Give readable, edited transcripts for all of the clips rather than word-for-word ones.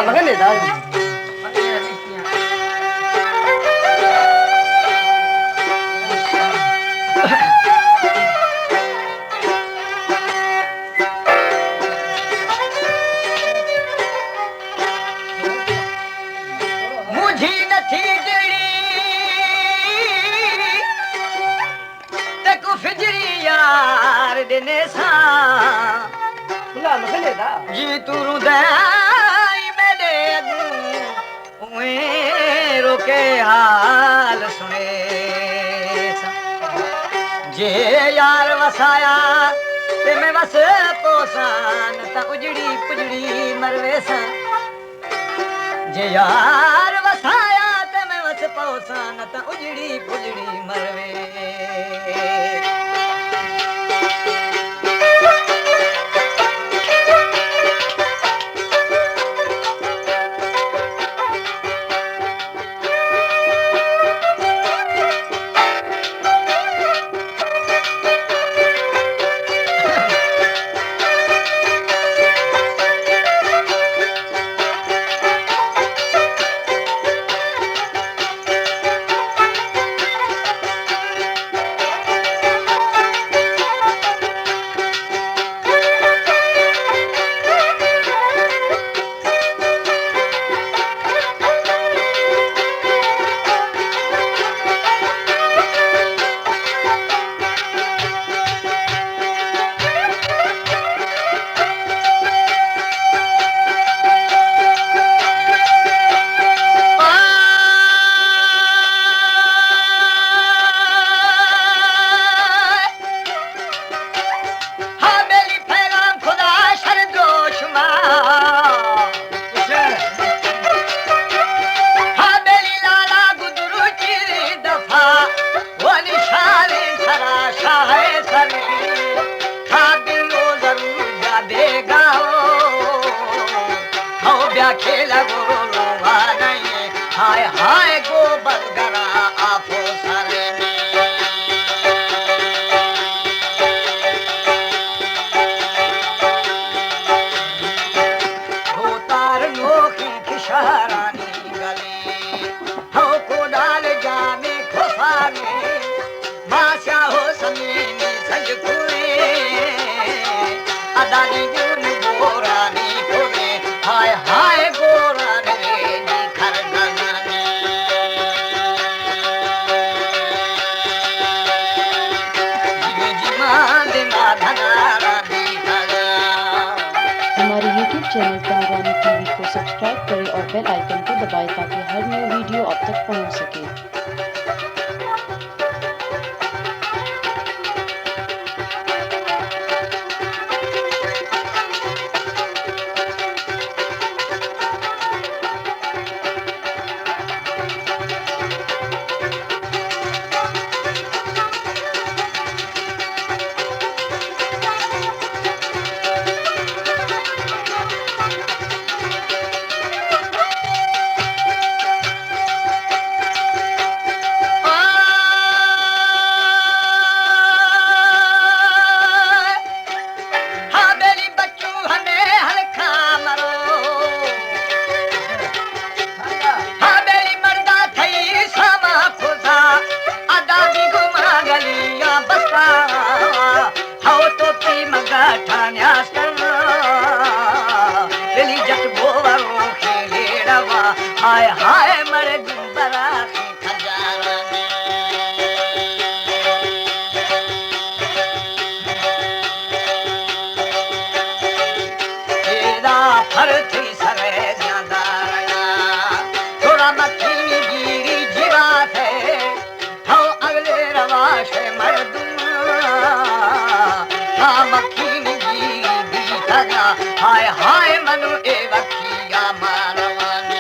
मगने दा मुझी नथी जड़ी तक फिजरी यार दिने सा ला मगने दा जी तू रुदाई मेरे अगू उए रोके हाल सुने सा जे यार वसाया ते मैं बस पोसान ता उजड़ी पुजड़ी मरवे सा जे यार वसाया ते मैं बस पोसान ता उजड़ी पुजड़ी मरवे खेला गोरो नहीं हाय हाय गो बलगरा आफो सरे हो तार नोखी किशारानी गले हो को डाल जाने खोफाने माशा हो समीनी संज कुए अदानी जून बोरानी कोने हाय हाय गोरा रे नी खर गगने जीवे जीमा दिना धनारा दी खरा हमारे YouTube चैनल पंगानी टीवी को सब्सक्राइब करें और बेल आइकन को दबाएं ताकि हर न्यू वीडियो आप तक पहुंच सके। हाय हाय मरे गुंबरा खजाना तेरा फर थी सरे ज्यादा थोड़ा मक्खी गिरी जीवा थे हो अगले रवाश मर्दुम हाँ मक्खी गिरी थगा हाय हाय मनु ए वकिया मारवाने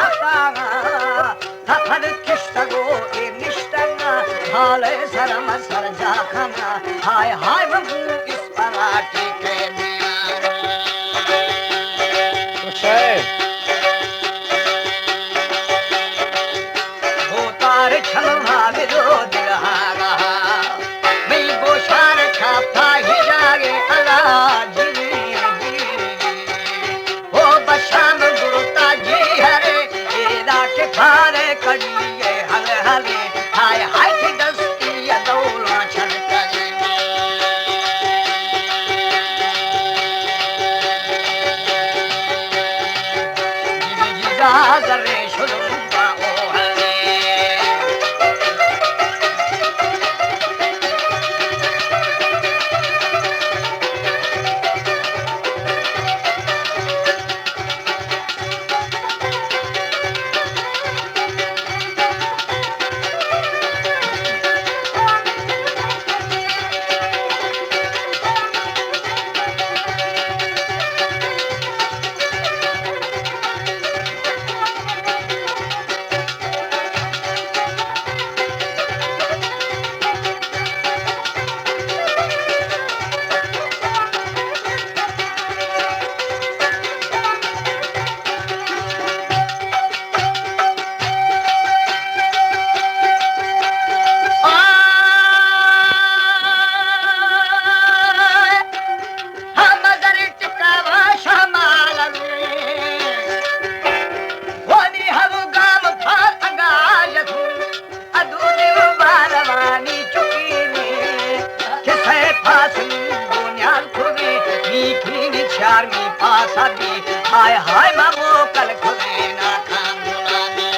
Ahtana Tapadı kıştago eriştana Hale sarama saracakana Hay hay bu isparati kemiyara तारे छलवा विदो दिलहागा मैं बोशार छापा ही जागे अला जी ओ बशाम गुरुता जी हरे एदा के फारे कड़िए हल हले हाय हाय की दस्ती या दौला छलका जी जी जागरे शुलुंगा ओ हले हाय हाय मामो कल खुदे ना खान गुलाबी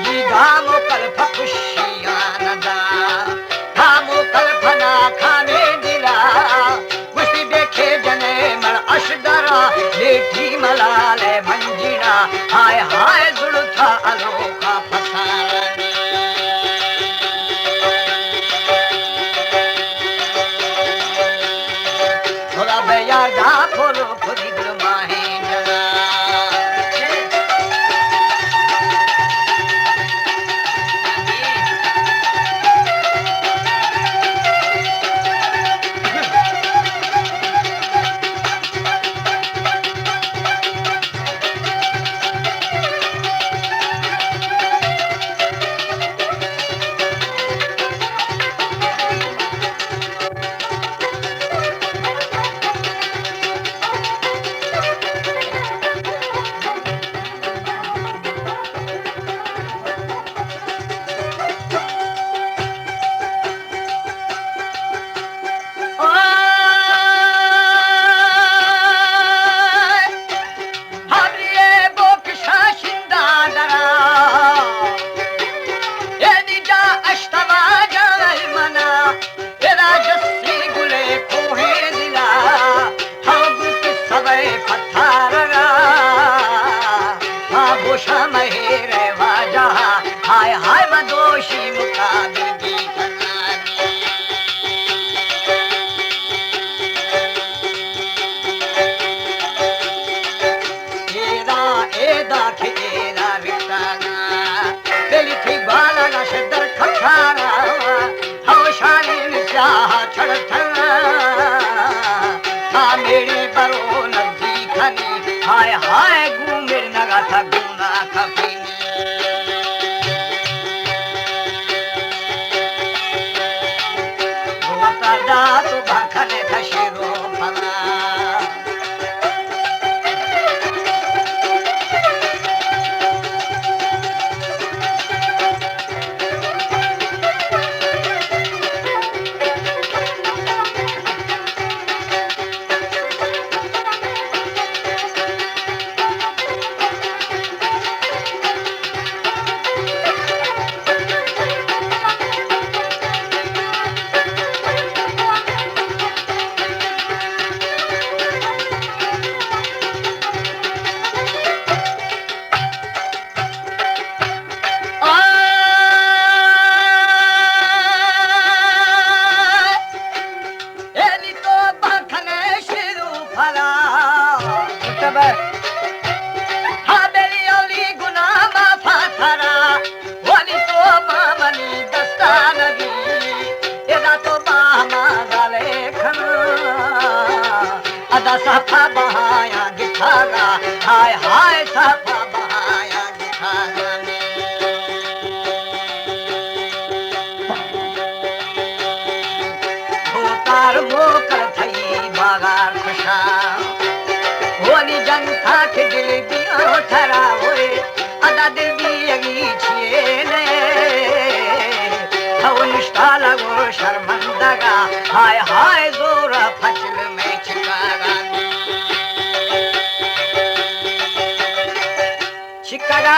जी गामो कल फकुशिया नदा गामो कल फना खाने दिला कुछ देखे जने मर अशदरा लेठी मलाले मंजिरा हाय हाय जुल्था अलोका फसारा यादा फोलो खुदी माहे जला हाय हाय मदोशी मुकाबिल की एदा एदा के एदा रिक्ताना दिली थी बाला ना शदर खखाना हवशानी निशाह छड़थना हाँ मेरी बरो नजी खनी हाय हाय घूमेर नगा था गुना खफी तो भाखने था शेरो फला अदा साफा बहाया गिठागा हाय हाय साफा बहाया गिठागा भूतार मोकर थई बागार खुशा होली जनता के दिल दियो ठरा होए अदा दिल भी अगी छिए ने हव निष्ठा लगो शर्मंदगा हाय हाय जोरा फचल में छिकागा छिकागा